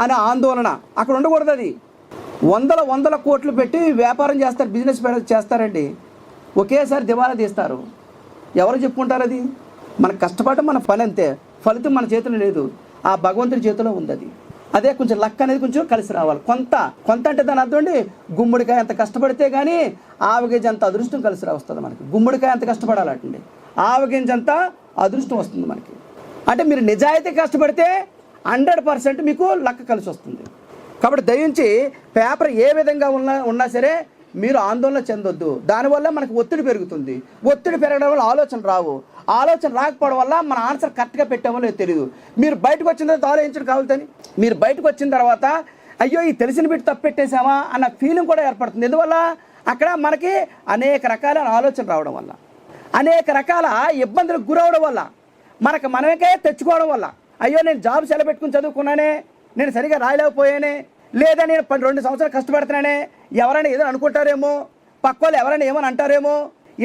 Speaker 1: అనే ఆందోళన అక్కడ ఉండకూడదు. అది వందల కోట్లు పెట్టి వ్యాపారం చేస్తారు, బిజినెస్ చేస్తారండి, ఒకేసారి దివాలా తీస్తారు. ఎవరు చెప్పుకుంటారు? అది మన కష్టపడడం మన పని అంతే, ఫలితం మన చేతిలో లేదు, ఆ భగవంతుడి చేతిలో ఉంది. అది అదే కొంచెం లక్ అనేది కొంచెం కలిసి రావాలి. కొంత అంటే దాని అర్థం అండి, గుమ్మడికాయ అంత కష్టపడితే కానీ ఆవగింజ అంత అదృష్టం కలిసి వస్తుంది మనకి. గుమ్మడికాయ అంత కష్టపడాలంటండి, ఆవగింజ అంత అదృష్టం వస్తుంది మనకి. అంటే మీరు నిజాయితీ కష్టపడితే 100% మీకు లక్ కలిసి వస్తుంది. కాబట్టి దయించి పేపర్ ఏ విధంగా ఉన్నా సరే మీరు ఆందోళన చెందొద్దు. దానివల్ల మనకు ఒత్తిడి పెరుగుతుంది. ఒత్తిడి పెరగడం వల్ల ఆలోచన రావు. ఆలోచన రాకపోవడం వల్ల మన ఆన్సర్ కరెక్ట్గా పెట్టామో లేదో తెలియదు. మీరు బయటకు వచ్చిన తర్వాత ఆలోచించడం కావాలని, మీరు బయటకు వచ్చిన తర్వాత అయ్యో ఈ తెలిసిన బిడ్డ తప్పు పెట్టేశామా అన్న ఫీలింగ్ కూడా ఏర్పడుతుంది. ఎందువల్ల అక్కడ మనకి అనేక రకాల ఆలోచన రావడం వల్ల, అనేక రకాల ఇబ్బందులకు గురవడం వల్ల, మనమే తెచ్చుకోవడం వల్ల, అయ్యో నేను జాబ్ సెలబెట్టుకుని చదువుకున్నానే, నేను సరిగా రాయలేకపోయానే, లేదా నేను 2 సంవత్సరాలు కష్టపడుతున్నానే, ఎవరైనా ఏదో అనుకుంటారేమో, పక్క వాళ్ళు ఎవరైనా ఏమని అంటారేమో,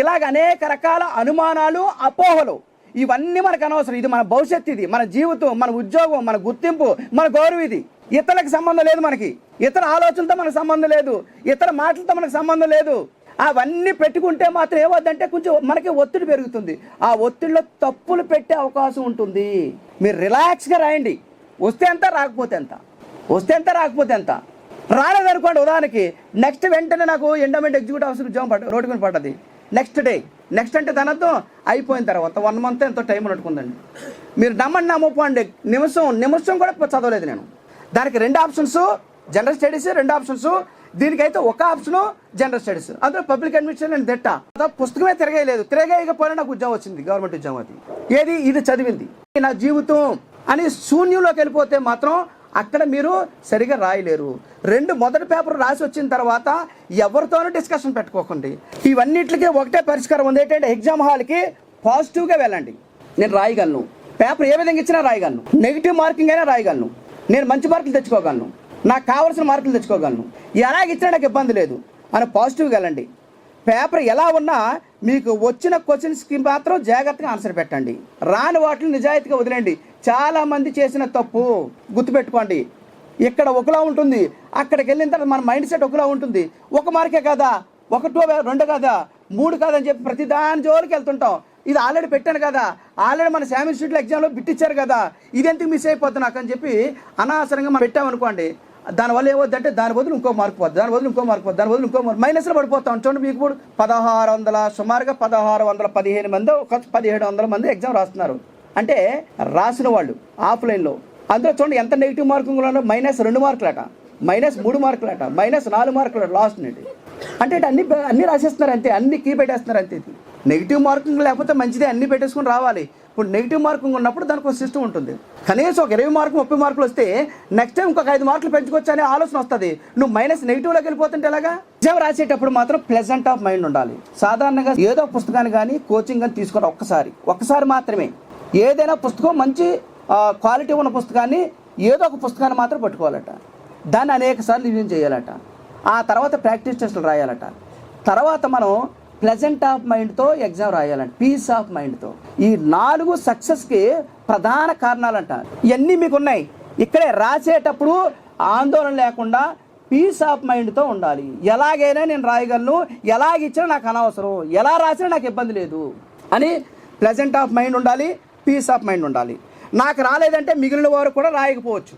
Speaker 1: ఇలాగ అనేక రకాల అనుమానాలు, అపోహలు, ఇవన్నీ మనకు అనవసరం. ఇది మన భవిష్యత్తు, ఇది మన జీవితం, మన ఉద్యోగం, మన గుర్తింపు, మన గౌరవం. ఇది ఇతరులకు సంబంధం లేదు, మనకి ఇతర ఆలోచనలతో మనకు సంబంధం లేదు, ఇతర మాటలతో మనకు సంబంధం లేదు. అవన్నీ పెట్టుకుంటే మాత్రం ఏమవుతుందంటే కొంచెం మనకి ఒత్తిడి పెరుగుతుంది. ఆ ఒత్తిడిలో తప్పులు పెట్టే అవకాశం ఉంటుంది. మీరు రిలాక్స్గా రాయండి. వస్తే ఎంత, రాకపోతే ఎంత, వస్తే ఎంత, రాకపోతే ఎంత. రాలేదనుకోండి, ఉదాహరణకి నెక్స్ట్ వెంటనే నాకు ఎండోమెంట్ ఎగ్జిక్యూటివ్ ఆఫీసర్ ఉద్యోగం నోటిఫికేషన్ పడ్డది. నెక్స్ట్ డే, నెక్స్ట్ అంటే దాని అర్థం అయిపోయిన తర్వాత 1 మంత్ ఎంతో టైం నట్టుకుందండి. మీరు నమ్మపోండి, నిమిషం కూడా చదవలేదు నేను. దానికి 2 ఆప్షన్స్ జనరల్ స్టడీస్, 2 ఆప్షన్స్. దీనికైతే ఒక ఆప్షను జనరల్ స్టడీస్. అందులో పబ్లిక్ అడ్మినిస్ట్రేషన్ నేను దిట్ట. పుస్తకమే తిరగేయకపోయినా నాకు ఉద్యోగం వచ్చింది, గవర్నమెంట్ ఉద్యోగం. అది ఏది, ఇది చదివింది నా జీవితం అని శూన్యంలోకి వెళ్ళిపోతే మాత్రం అక్కడ మీరు సరిగా రాయలేరు. 2 మొదటి పేపర్ రాసి వచ్చిన తర్వాత ఎవరితోనూ డిస్కషన్ పెట్టుకోకండి. ఇవన్నిటికీ ఒకటే పరిష్కారం ఉంది. ఏంటంటే ఎగ్జామ్ హాల్కి పాజిటివ్గా వెళ్ళండి. నేను రాయగలను, పేపర్ ఏ విధంగా ఇచ్చినా రాయగలను, నెగిటివ్ మార్కింగ్ అయినా రాయగలను, నేను మంచి మార్కులు తెచ్చుకోగలను, నాకు కావాల్సిన మార్కులు తెచ్చుకోగలను, ఎలాగిచ్చినా నాకు ఇబ్బంది లేదు అని పాజిటివ్గా వెళ్ళండి. పేపర్ ఎలా ఉన్నా మీకు వచ్చిన క్వశ్చన్స్కి మాత్రం జాగ్రత్తగా ఆన్సర్ పెట్టండి. రాని వాటిని నిజాయితీగా వదిలేండి. చాలామంది చేసిన తప్పు గుర్తుపెట్టుకోండి. ఇక్కడ ఒకలా ఉంటుంది, అక్కడికి వెళ్ళిన తర్వాత మన మైండ్ సెట్ ఒకలా ఉంటుంది. 1 మార్కే కదా, 1, 2 కదా, 3 కాదని చెప్పి ప్రతి దాని జోలికి వెళ్తుంటాం. ఇది ఆల్రెడీ పెట్టాను కదా, ఆల్రెడీ మన శామ్ ఇన్స్టిట్యూట్లో ఎగ్జామ్లో బిట్టిచ్చారు కదా, ఇదెందుకు మిస్ అయిపోతుంది నాకు అని చెప్పి అనవసరంగా మనం పెట్టామనుకోండి. దానివల్ల ఏమవుతుందంటే దాని బదులు ఇంకో మార్కు పోతుంది, దాని బదులు ఇంకో మార్కు పోతుంది, దాని బదులు ఇంకో మార్కు, మైనస్లో పడిపోతాం. చూడండి, మీకు ఇప్పుడు 1600 సుమారుగా 1615 మంది, 1700 మంది ఎగ్జామ్ రాస్తున్నారు. అంటే రాసిన వాళ్ళు ఆఫ్లైన్లో. అందులో చూడండి ఎంత నెగిటివ్ మార్కింగ్ ఉన్నారో. -2 మార్కులట, -3 మార్కులట, -4 మార్కులట లాస్ట్ నుండి. అంటే అన్ని రాసేస్తున్నారు అంతే, అన్ని కీ పెట్టేస్తున్నారు అంతే. నెగిటివ్ మార్కింగ్ లేకపోతే మంచిదే, అన్ని పెట్టేసుకుని రావాలి. ఇప్పుడు నెగిటివ్ మార్కింగ్ ఉన్నప్పుడు దానికి ఒక సిస్టమ్ ఉంటుంది. కనీసం ఒక 20 మార్కులు 30 మార్కులు వస్తే నెక్స్ట్ టైం ఇంకొక 5 మార్కులు పెంచుకోవచ్చు అనే ఆలోచన వస్తుంది. నువ్వు నెగిటివ్లోకి వెళ్ళిపోతుంటే ఎలాగా? ఎగ్జామ్ రాసేటప్పుడు మాత్రం ప్లెజెంట్ ఆఫ్ మైండ్ ఉండాలి. సాధారణంగా ఏదో పుస్తకాన్ని కానీ కోచింగ్ కానీ తీసుకోవడం ఒక్కసారి మాత్రమే. ఏదైనా పుస్తకం మంచి క్వాలిటీ ఉన్న పుస్తకాన్ని, ఏదో ఒక పుస్తకాన్ని మాత్రం పట్టుకోవాలట. దాన్ని అనేక సార్లు రివ్యూ చేయాలట. ఆ తర్వాత ప్రాక్టీస్ టెస్టులు రాయాలట. తర్వాత మనం ప్లెజెంట్ ఆఫ్ మైండ్తో ఎగ్జామ్ రాయాలంట, పీస్ ఆఫ్ మైండ్తో. ఈ 4 సక్సెస్కి ప్రధాన కారణాలంట. ఇవన్నీ మీకు ఉన్నాయి. ఇక్కడే రాసేటప్పుడు ఆందోళన లేకుండా పీస్ ఆఫ్ మైండ్తో ఉండాలి. ఎలాగైనా నేను రాయగలను, ఎలాగిచ్చినా నాకు అనవసరం, ఎలా రాసినా నాకు ఇబ్బంది లేదు అని ప్లెజెంట్ ఆఫ్ మైండ్ ఉండాలి, పీస్ ఆఫ్ మైండ్ ఉండాలి. నాకు రాలేదంటే మిగిలిన వారు కూడా రాయకపోవచ్చు.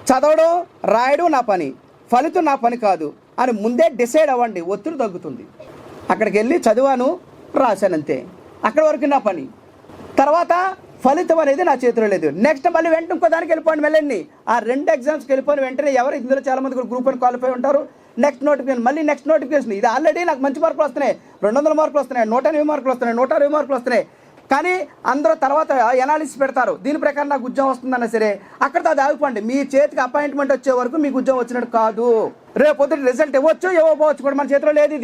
Speaker 1: చదవడం రాయడం నా పని, ఫలితం నా పని కాదు అని ముందే డిసైడ్ అవ్వండి. ఒత్తిడి తగ్గుతుంది. అక్కడికి వెళ్ళి చదివాను, రాశానంతే, అక్కడి వరకు నా పని. తర్వాత ఫలితం అనేది నా చేతిలో లేదు. నెక్స్ట్ మళ్ళీ వెంటనే ఇంకో దానికి వెళ్ళిపోండి. వెళ్ళండి ఆ 2 ఎగ్జామ్స్కి వెళ్ళిపోయిన వెంటనే ఎవరు ఇందులో చాలామంది కూడా గ్రూప్ 1 క్వాలిఫై ఉంటారు. నెక్స్ట్ నోటిఫికేషన్, మళ్ళీ నెక్స్ట్ నోటిఫికేషన్. ఇది ఆల్రెడీ నాకు మంచి మార్కులు వస్తున్నాయి, 200 మార్కులు వస్తున్నాయి, 180 మార్కులు వస్తున్నాయి, 160 మార్కులు వస్తున్నాయి. కానీ అందరూ తర్వాత ఎనాలిసిస్ పెడతారు, దీని ప్రకారం నాకు ఉద్యోగం వస్తుందన్నా సరే అక్కడితో అది ఆగిపోండి. మీ చేతికి అపాయింట్మెంట్ వచ్చే వరకు మీకు ఉద్యోగం వచ్చినట్టు కాదు. రేపు పొద్దుట రిజల్ట్ ఇవ్వచ్చు, ఇవ్వకపోవచ్చు కూడా, మన చేతిలో లేదు.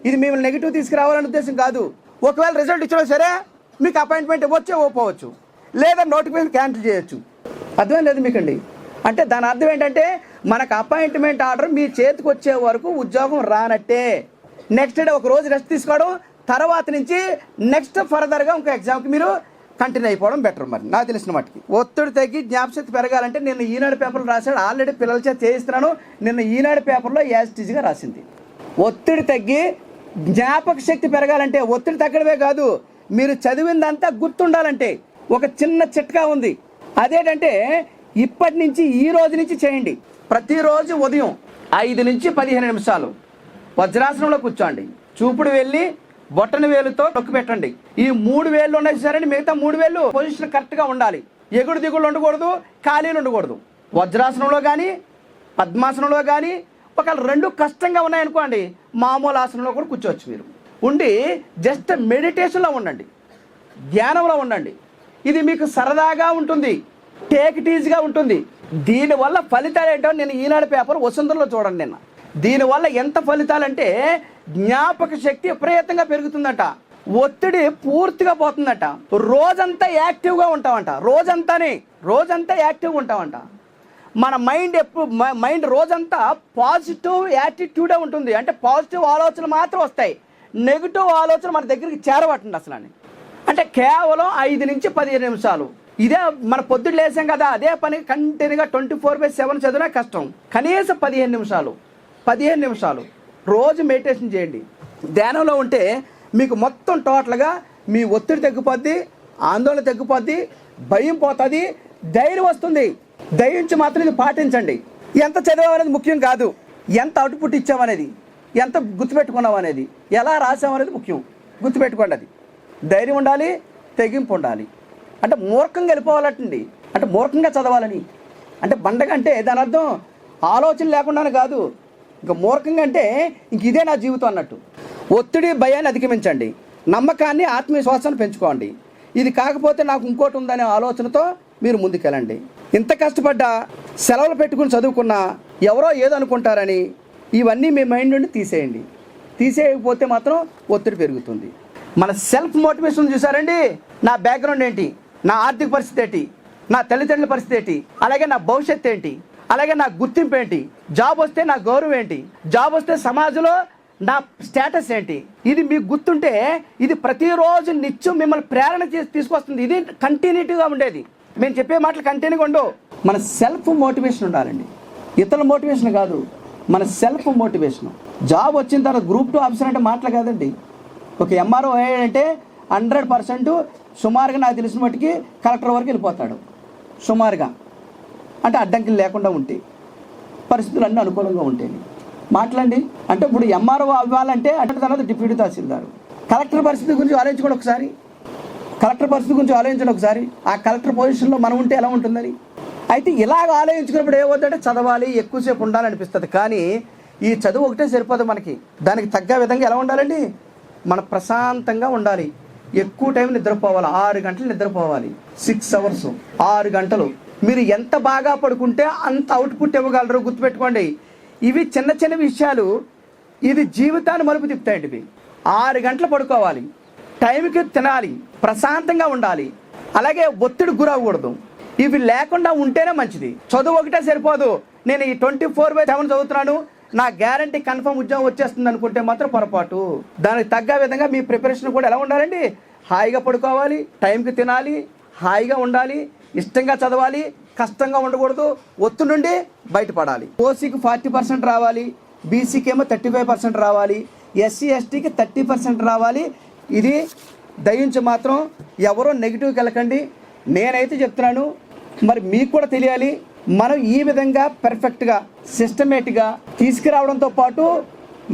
Speaker 1: ఇది మిమ్మల్ని నెగిటివ్ తీసుకురావాలనే ఉద్దేశం కాదు. ఒకవేళ రిజల్ట్ ఇచ్చినా సరే మీకు అపాయింట్మెంట్ ఇవ్వచ్చు, ఇవ్వకపోవచ్చు, లేదా నోటిఫికేషన్ క్యాన్సిల్ చేయొచ్చు. అర్థం లేదు మీకండి. అంటే దాని అర్థం ఏంటంటే మనకు అపాయింట్మెంట్ ఆర్డర్ మీ చేతికి వచ్చే వరకు ఉద్యోగం రానట్టే. నెక్స్ట్ డే ఒక రోజు రెస్ట్ తీసుకోవడం, తర్వాత నుంచి నెక్స్ట్ ఫర్దర్గా ఇంకో ఎగ్జామ్కి మీరు కంటిన్యూ అయిపోవడం బెటర్. మరి నాకు తెలిసిన మట్టుకి ఒత్తిడి తగ్గి జ్ఞాపశక్తి పెరగాలంటే నేను ఈనాడు పేపర్లు రాశాడు, ఆల్రెడీ పిల్లల చేత చేయిస్తున్నాను. నిన్న ఈనాడు పేపర్లో యాజిటీజ్గా రాసింది. ఒత్తిడి తగ్గి జ్ఞాపక శక్తి పెరగాలంటే, ఒత్తిడి తగ్గడమే కాదు, మీరు చదివిందంతా గుర్తుండాలంటే ఒక చిన్న చిట్కా ఉంది. అదేంటంటే ఇప్పటి నుంచి, ఈ రోజు నుంచి చేయండి. ప్రతిరోజు ఉదయం 5 నుంచి 15 నిమిషాలు వజ్రాసనంలో కూర్చోండి. చూపుడు వెళ్ళి బొట్టన వేలుతో నొక్కి పెట్టండి. ఈ 3 వేళ్ళు ఉన్నాయి సరే, మిగతా 3 వేళ్ళు పొజిషన్ కరెక్ట్గా ఉండాలి. ఎగుడు దిగుళ్ళు ఉండకూడదు, ఖాళీలు ఉండకూడదు. వజ్రాసనంలో కానీ పద్మాసనంలో కానీ ఒకవేళ 2 కష్టంగా ఉన్నాయనుకోండి, మామూలు ఆసనంలో కూడా కూర్చోవచ్చు. మీరు ఉండి జస్ట్ మెడిటేషన్లో ఉండండి, ధ్యానంలో ఉండండి. ఇది మీకు సరదాగా ఉంటుంది, టేక్ ఇట్ ఈజీగా ఉంటుంది. దీనివల్ల ఫలితాలు ఏంటో నేను ఈనాడు పేపర్ వసుంధరలో చూడండి నిన్న. దీనివల్ల ఎంత ఫలితాలంటే జ్ఞాపక శక్తి విపరీతంగా పెరుగుతుందట, ఒత్తిడి పూర్తిగా పోతుందట, రోజంతా యాక్టివ్గా ఉంటామంట, రోజంతా యాక్టివ్గా ఉంటామంట. మన మైండ్ రోజంతా పాజిటివ్ యాటిట్యూడే ఉంటుంది. అంటే పాజిటివ్ ఆలోచనలు మాత్రం వస్తాయి, నెగిటివ్ ఆలోచన మన దగ్గరికి చేరబట్టండి అసలు అని. అంటే కేవలం 5 నుంచి 15 నిమిషాలు ఇదే మన పొద్దున్న లేసాం కదా, అదే పని కంటిన్యూగా 24/7 చదివినా కష్టం. కనీసం 15 నిమిషాలు రోజు మెడిటేషన్ చేయండి. ధ్యానంలో ఉంటే మీకు మొత్తం టోటల్గా మీ ఒత్తిడి తగ్గిపోద్ది, ఆందోళన తగ్గిపోద్ది, భయం పోతుంది, ధైర్యం వస్తుంది. ధైర్యించి మాత్రం ఇది పాటించండి. ఎంత చదివామనేది ముఖ్యం కాదు, ఎంత అవుట్పుట్ ఇచ్చామనేది, ఎంత గుర్తుపెట్టుకున్నాం అనేది, ఎలా రాసామనేది ముఖ్యం. గుర్తుపెట్టుకోండి, అది ధైర్యం ఉండాలి, తెగింపు ఉండాలి. అంటే మూర్ఖంగా వెళ్ళిపోవాలంటండి, అంటే మూర్ఖంగా చదవాలని. అంటే బండగా అంటే దాని అర్థం ఆలోచన లేకుండానే కాదు, ఇంకా మూర్ఖంగా అంటే ఇంక ఇదే నా జీవితం అన్నట్టు. ఒత్తిడి భయాన్ని అధిగమించండి, నమ్మకాన్ని ఆత్మవిశ్వాసాన్ని పెంచుకోండి. ఇది కాకపోతే నాకు ఇంకోటి ఉందనే ఆలోచనతో మీరు ముందుకెళ్ళండి. ఇంత కష్టపడ్డా, సెలవులు పెట్టుకుని చదువుకున్నా ఎవరో ఏదో అనుకుంటారని ఇవన్నీ మీ మైండ్ నుండి తీసేయండి. తీసేయకపోతే మాత్రం ఒత్తిడి పెరుగుతుంది. మన సెల్ఫ్ మోటివేషన్ చూసారండి, నా బ్యాక్గ్రౌండ్ ఏంటి, నా ఆర్థిక పరిస్థితి ఏంటి, నా తల్లిదండ్రుల పరిస్థితి ఏంటి, అలాగే నా భవిష్యత్తు ఏంటి, అలాగే నా గుర్తింపు ఏంటి, జాబ్ వస్తే నా గౌరవం ఏంటి, జాబ్ వస్తే సమాజంలో నా స్టేటస్ ఏంటి, ఇది మీకు గుర్తుంటే ఇది ప్రతిరోజు నిత్యం మిమ్మల్ని ప్రేరణ చేసి తీసుకొస్తుంది. ఇది కంటిన్యూటీగా ఉండేది. మేము చెప్పే మాటలు కంటిన్యూగా ఉండవు. మన సెల్ఫ్ మోటివేషన్ ఉండాలండి, ఇతరుల మోటివేషన్ కాదు, మన సెల్ఫ్ మోటివేషన్. జాబ్ వచ్చిన తర్వాత గ్రూప్ 2 ఆఫీసర్ అంటే మాటలు కాదండి. ఒక ఎంఆర్ఓ అంటే 100% సుమారుగా నాకు తెలిసిన మట్టుకి కలెక్టర్ వరకు వెళ్ళిపోతాడు సుమారుగా. అంటే అడ్డంకులు లేకుండా ఉంటాయి, పరిస్థితులు అన్నీ అనుకూలంగా ఉంటాయి. మాట్లాడండి. అంటే ఇప్పుడు ఎంఆర్ఓ అవ్వాలంటే అంటే తర్వాత డిప్యూటీ తహసీల్దారు. కలెక్టర్ పరిస్థితి గురించి ఆలోచించుకోండి ఒకసారి, ఆ కలెక్టర్ పొజిషన్లో మనం ఉంటే ఎలా ఉంటుందని. అయితే ఇలాగ ఆలోచించుకున్నప్పుడు ఏమవుతుందంటే చదవాలి, ఎక్కువసేపు ఉండాలనిపిస్తుంది. కానీ ఈ చదువు ఒకటే సరిపోదు మనకి, దానికి తగ్గ విధంగా ఎలా ఉండాలండి, మనం ప్రశాంతంగా ఉండాలి, ఎక్కువ టైం నిద్రపోవాలి, 6 గంటలు నిద్రపోవాలి, 6 అవర్స్, 6 గంటలు. మీరు ఎంత బాగా పడుకుంటే అంత అవుట్పుట్ ఇవ్వగలరు. గుర్తుపెట్టుకోండి, ఇవి చిన్న చిన్న విషయాలు, ఇది జీవితాన్ని మలుపు తిప్పుతాయండి. ఇవి 6 గంటలు పడుకోవాలి, టైంకి తినాలి, ప్రశాంతంగా ఉండాలి, అలాగే ఒత్తిడి గురవ్వకూడదు. ఇవి లేకుండా ఉంటేనే మంచిది. చదువు ఒకటే సరిపోదు, నేను ఈ 24/7 చదువుతున్నాను, నా గ్యారంటీ కన్ఫర్మ్ ఉద్యోగం వచ్చేస్తుంది అనుకుంటే మాత్రం పొరపాటు. దానికి తగ్గ విధంగా మీ ప్రిపరేషన్ కూడా ఎలా ఉండాలండి, హాయిగా పడుకోవాలి, టైంకి తినాలి, హాయిగా ఉండాలి, ఇష్టంగా చదవాలి, కష్టంగా ఉండకూడదు, ఒత్తిడి నుండి బయటపడాలి. ఓసీకి 40% రావాలి, బీసీకి ఏమో 35% రావాలి, ఎస్సీ ఎస్టీకి 30% రావాలి. ఇది దయించి మాత్రం ఎవరో నెగిటివ్కి వెళ్ళకండి. నేనైతే చెప్తున్నాను, మరి మీకు కూడా తెలియాలి. మనం ఈ విధంగా పర్ఫెక్ట్గా సిస్టమేటిక్గా తీసుకురావడంతో పాటు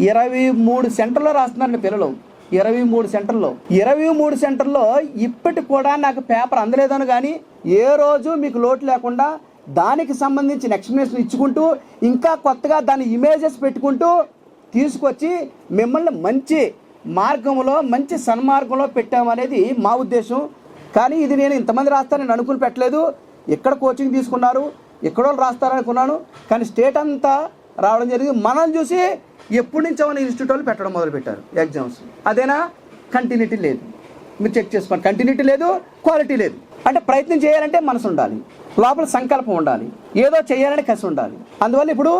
Speaker 1: 23 సెంటర్లో రాస్తున్నారండి పిల్లలు. 23 సెంటర్లో ఇప్పటికి కూడా నాకు పేపర్ అందలేదని కానీ ఏ రోజు మీకు లోటు లేకుండా దానికి సంబంధించిన ఎక్స్ప్లెనేషన్ ఇచ్చుకుంటూ ఇంకా కొత్తగా దాని ఇమేజెస్ పెట్టుకుంటూ తీసుకొచ్చి మిమ్మల్ని మంచి మార్గంలో, మంచి సన్మార్గంలో పెట్టామనేది మా ఉద్దేశం. కానీ ఇది నేను ఇంతమంది రాస్తానని అనుకుని పెట్టలేదు. ఎక్కడ కోచింగ్ తీసుకున్నారు, ఎక్కడో రాస్తారనుకున్నాను, కానీ స్టేట్ అంతా రావడం జరిగింది. మనం చూసి ఎప్పటి నుంచో మన ఇన్స్టిట్యూట్ వాళ్ళు పెట్టడం మొదలుపెట్టారు ఎగ్జామ్స్. అదేనా? కంటిన్యూటీ లేదు. మీరు చెక్ చేసుకోండి, కంటిన్యూటీ లేదు, క్వాలిటీ లేదు. అంటే ప్రయత్నం చేయాలంటే మనసు ఉండాలి, లోపల సంకల్పం ఉండాలి, ఏదో చేయాలని కసి ఉండాలి. అందువల్ల ఇప్పుడు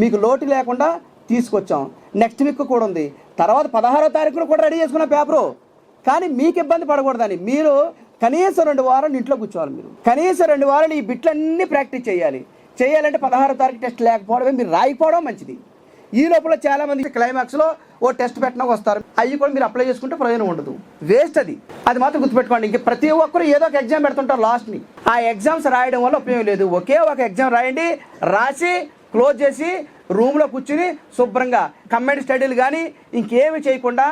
Speaker 1: మీకు లోటు లేకుండా తీసుకొచ్చాం. నెక్స్ట్ వీక్ కూడా ఉంది, తర్వాత 16వ తారీఖున కూడా రెడీ చేసుకున్న పేపరు. కానీ మీకు ఇబ్బంది పడకూడదని మీరు కనీసం 2 వారాలు ఇంట్లో కూర్చోవాలి. మీరు కనీసం 2 వారాలు ఈ బిట్లన్నీ ప్రాక్టీస్ చేయాలంటే 16వ తారీఖు టెస్ట్ లేకపోవడమే, మీరు రాయిపోవడం మంచిది. ఈ లోపల చాలామంది క్లైమాక్స్లో ఓ టెస్ట్ పెట్టడానికి వస్తారు, అవి కూడా మీరు అప్లై చేసుకుంటే ప్రయోజనం ఉండదు, వేస్ట్. అది మాత్రం గుర్తుపెట్టుకోండి. ఇంక ప్రతి ఒక్కరు ఏదో ఒక ఎగ్జామ్ పెడుతుంటారు లాస్ట్ని. ఆ ఎగ్జామ్స్ రాయడం వల్ల ఉపయోగం లేదు. ఒకే ఒక ఎగ్జామ్ రాయండి, రాసి క్లోజ్ చేసి రూమ్లో కూర్చుని శుభ్రంగా కంబైన్డ్ స్టడీలు కానీ ఇంకేమి చేయకుండా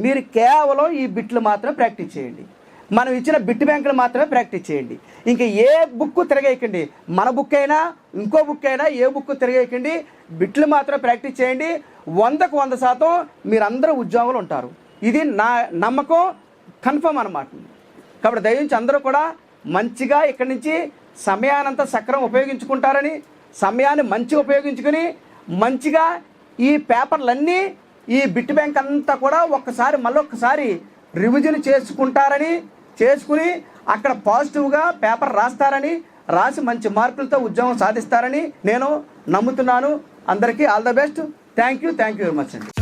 Speaker 1: మీరు కేవలం ఈ బిట్లు మాత్రమే ప్రాక్టీస్ చేయండి. మనం ఇచ్చిన బిట్ బ్యాంకులు మాత్రమే ప్రాక్టీస్ చేయండి. ఇంకా ఏ బుక్ తిరగేయకండి, మన బుక్ అయినా ఇంకో బుక్ అయినా ఏ బుక్ తిరగేయకండి, బిట్లు మాత్రమే ప్రాక్టీస్ చేయండి. 100కు 100% మీరందరూ ఉద్యోగులు ఉంటారు. ఇది నా నమ్మకం, కన్ఫర్మ్ అన్నమాట. కాబట్టి దయచేసి అందరూ కూడా మంచిగా ఇక్కడి నుంచి సమయానంతా సక్రమం ఉపయోగించుకుంటారని, సమయాన్ని మంచిగా ఉపయోగించుకుని మంచిగా ఈ పేపర్లన్నీ ఈ బిట్ బ్యాంక్ అంతా కూడా మళ్ళొక్కసారి రివిజన్ చేసుకుని అక్కడ పాజిటివ్గా పేపర్ రాసి మంచి మార్కులతో ఉద్యోగం సాధిస్తారని నేను నమ్ముతున్నాను. అందరికీ all the best. Thank you very much అండి.